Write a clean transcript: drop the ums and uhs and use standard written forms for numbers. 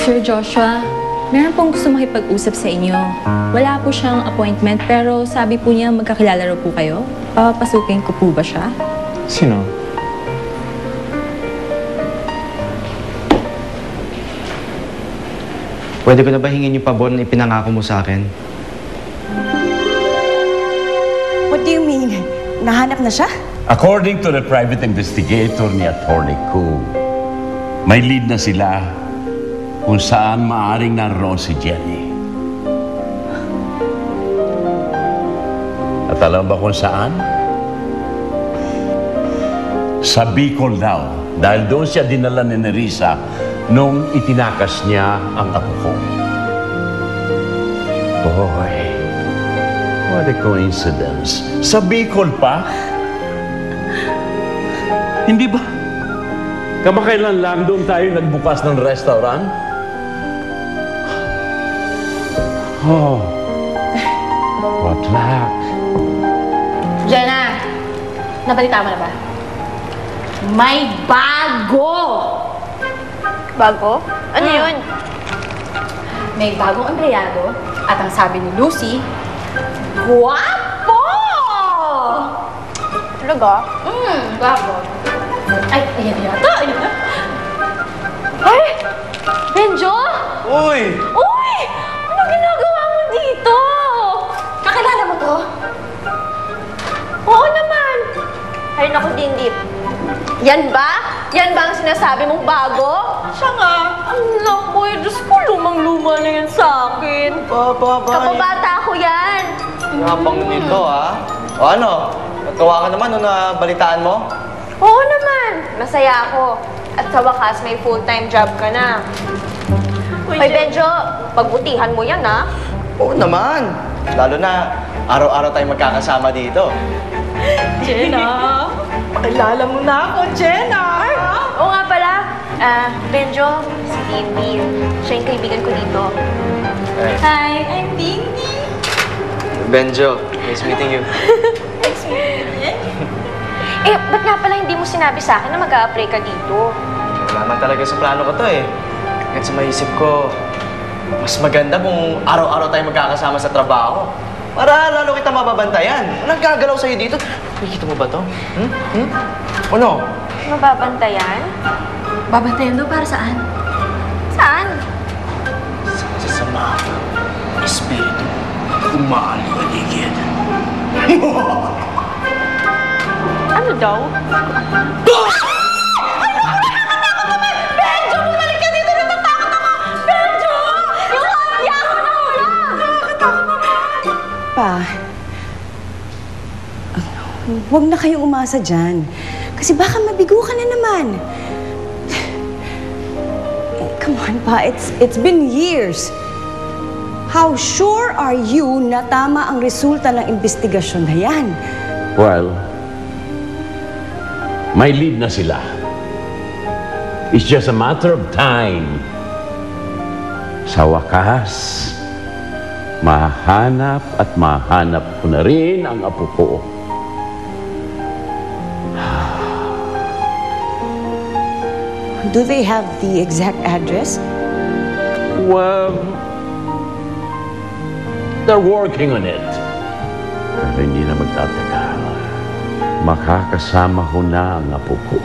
Sir Joshua, meron pong gusto makipag-usap sa inyo. Wala po siyang appointment pero sabi po niya magkakilala raw po kayo. Papasukin ko po ba siya? Sino? Pwede ko na ba hingin yung pabor na ipinangako mo sa akin? What do you mean? Nahanap na siya? According to the private investigator ni Atty. Koo, may lead na sila kung saan maaaring naroon si Jenny. At alam ba kung saan? Sa Bicol daw, dahil doon siya dinala ni Nerissa nung itinakas niya ang apo ko. Boy, what a coincidence. Sa Bicol pa? Hindi ba? Kamakailan lang doon tayo nagbukas ng restaurant? Oh, what luck. Jenna, nabalita mo na ba? May bago! Bago? Ano yun? May bagong empleyado at ang sabi ni Lucy, guwapo! Talaga? Guwapo. Ay, ayan yata, ayan na. Ay! Benjo! Uy! Uy! Ano ginagawa mo dito? Kakilala mo to? Oo naman! Ay, naku, Dindip. Yan ba? Yan ba ang sinasabi mong bago? Siya nga. Ang lako eh. Diyos ko, lumang-luma na yan sa akin. Kapabata ko yan. Napang nito, ha? O ano? Nagkawa ka naman nung nabalitaan mo? Oo naman. Masaya ako. At sa wakas, may full-time job ka na. Hoy, Benjo, pagbutihan mo yan, ha? Oo naman. Lalo na, araw-araw tayong magkakasama dito. Jenna! Pakilala mo na ako, Jenna! Oo nga pala. Benjo, si Dindy. Siya yung kaibigan ko dito. Hi, I'm Dindy. Benjo, nice meeting you. Ba't nga pala hindi mo sinabi sa akin na mag-a-apply ka dito? Wala man talaga sa plano ko to eh. Kahit sa maisip ko, mas maganda kung araw-araw tayong magkakasama sa trabaho. Para lalo kita mababantayan. Walang gagalaw sa'yo dito. Nakikita mo ba to? Ano? Mababantayan? Babantayan daw para saan? Saan? Sa sama, espiritu, umaaliwaligid. Ano daw? Benjo! Bumalik ka dito! Natatakot ako! Benjo! Yung hapya ako na wala! Pa, huwag na kayong umasa dyan. Kasi baka mabigo ka na naman. Come on, Pa. It's been years. How sure are you na tama ang resulta ng investigasyon na yan? Well, may lead na sila. It's just a matter of time. Sa wakas, mahanap at mahanap ko na rin ang apo ko. Do they have the exact address? Well, they're working on it. Pero hindi na magtatagal. Makakasama ko na ang apo ko.